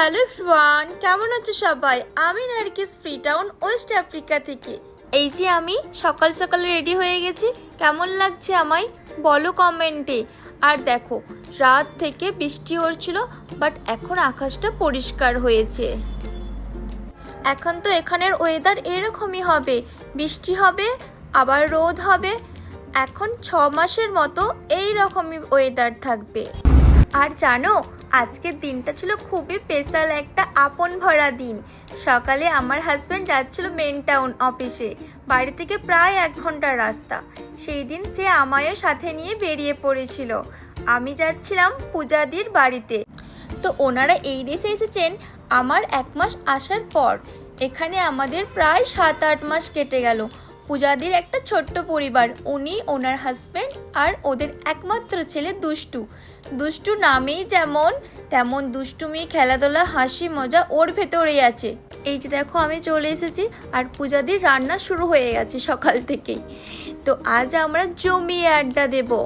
Hello everyone, কেমন আছো সবাই? আমি Nargis free town West Africa থেকে। এই যে আমি সকাল সকাল রেডি হয়ে গেছি। কেমন লাগছে আমায় বলো কমেন্টে। আর দেখো, রাত থেকে বৃষ্টি হচ্ছিল, বাট এখন আকাশটা পরিষ্কার হয়েছে। এখন তো এখানের ওয়েদার এরকমই হবে, বৃষ্টি হবে আবার রোদ হবে। এখন 6 মাসের মতো এই রকমই ওয়েদার থাকবে। আর জানো, আজকের দিনটা ছিল খুবই স্পেশাল, একটা আপন ভরা দিন। সকালে আমার হাজব্যান্ড যাচ্ছিল মেন টাউন অফিসে, বাড়ি থেকে প্রায় 1 ঘন্টার রাস্তা। সেই দিন সে আমায় সাথে নিয়ে বেরিয়ে পড়েছিল। আমি যাচ্ছিলাম পূজাদির বাড়িতে। তো ওনারা এই দেশে এসেছেন আমার 1 মাস আসার পর। এখানে আমাদের প্রায় 7-8 মাস কেটে গেল। পূজাদির একটা ছোট্ট পরিবার, উনি, ওনার হাজব্যান্ড আর ওদের একমাত্র ছেলে দুষ্টু। দুষ্টু নামেই যেমন তেমন দুষ্টুমি, খেলাধুলা, হাসি মজা ওর ভেতরেই আছে। এই যে দেখো, আমি চলে এসেছি আর পূজাদির রান্না শুরু হয়ে গেছে সকাল থেকেই। তো আজ আমরা জমিয়ে আড্ডা দেবো।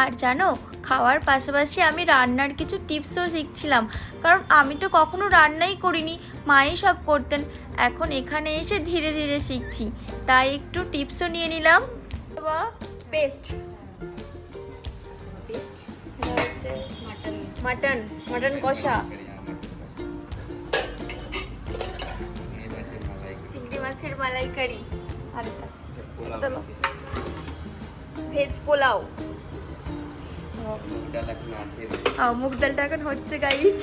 আর জানো, খাওয়ার পাশাপাশি আমি রান্নার কিছু টিপসও শিখছিলাম, কারণ আমি তো কখনো রান্নাই করিনি, মাই সব করতেন। এখন এখানে এসে ধীরে ধীরে শিখছি, তাই একটু টিপসও নিয়ে নিলাম। পেস্ট মাটন মাটন কষা, চিংড়ি মাছের মালাইকারি, ভেজ পোলাও। মুগ ডালটা এখন হচ্ছে গাইস।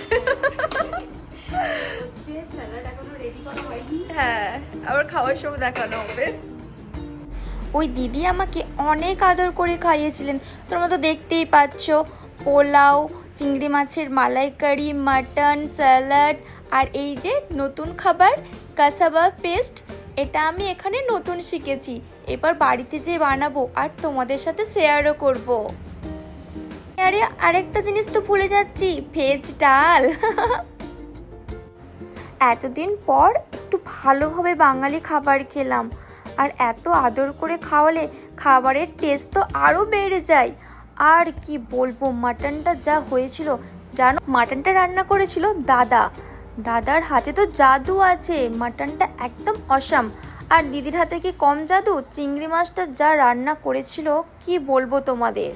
হ্যাঁ, আবার খাওয়ার সময় দেখানো হবে। ওই দিদি আমাকে অনেক আদর করে খাইয়েছিলেন, তোমরা তো দেখতেই পাচ্ছ। পোলাও, চিংড়ি মাছের মালাইকারি, মাটন, স্যালাড, আর এই যে নতুন খাবার কাসাবা পেস্ট, এটা আমি এখানে নতুন শিখেছি। এবার বাড়িতে যেয়ে বানাবো আর তোমাদের সাথে শেয়ারও করবো। আরে আরেকটা জিনিস তো ভুলে যাচ্ছি, ভেজ ডাল। এতদিন পর একটু ভালোভাবে বাঙালি খাবার খেলাম, আর এত আদর করে খাওয়ালে খাবারের টেস্ট তো আরও বেড়ে যায়। আর কি বলবো, মাটনটা যা হয়েছিল জানো, মাটনটা রান্না করেছিল দাদার হাতে তো জাদু আছে, মাটনটা একদম অসাম। আর দিদির হাতে কি কম জাদু? চিংড়ি মাছটা যা রান্না করেছিল কি বলবো তোমাদের।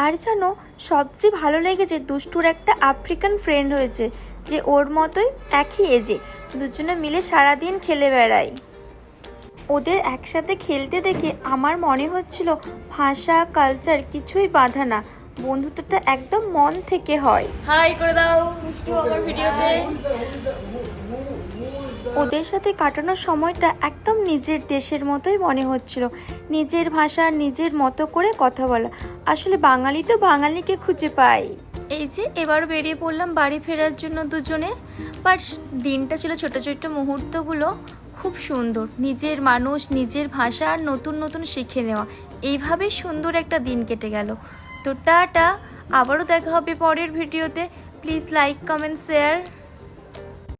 আর জানো, সবচেয়ে ভালো লেগেছে দুষ্টুর একটা আফ্রিকান ফ্রেন্ড হয়েছে, যে ওর মতোই একই এজে, দুজনে মিলে সারাদিন খেলে বেড়ায়। ওদের একসাথে খেলতে দেখে আমার মনে হচ্ছিল ভাষা কালচার কিছুই বাধা না, বন্ধুত্বটা একদম মন থেকে হয়। হাই করে দাও দুষ্টু আমার ভিডিওতে। ওদের সাথে কাটানোর সময়টা একদম নিজের দেশের মতোই মনে হচ্ছিল, নিজের ভাষা নিজের মতো করে কথা বলা। আসলে বাঙালি তো বাঙালিকে খুঁজে পাই। এই যে এবার বেরিয়ে পড়লাম বাড়ি ফেরার জন্য দুজনে। বাট দিনটা ছিল ছোট ছোট মুহূর্তগুলো খুব সুন্দর, নিজের মানুষ, নিজের ভাষা আর নতুন নতুন শিখে নেওয়া, এইভাবেই সুন্দর একটা দিন কেটে গেল। তো টাটা, আবারও দেখা হবে পরের ভিডিওতে। Please like, comment, share.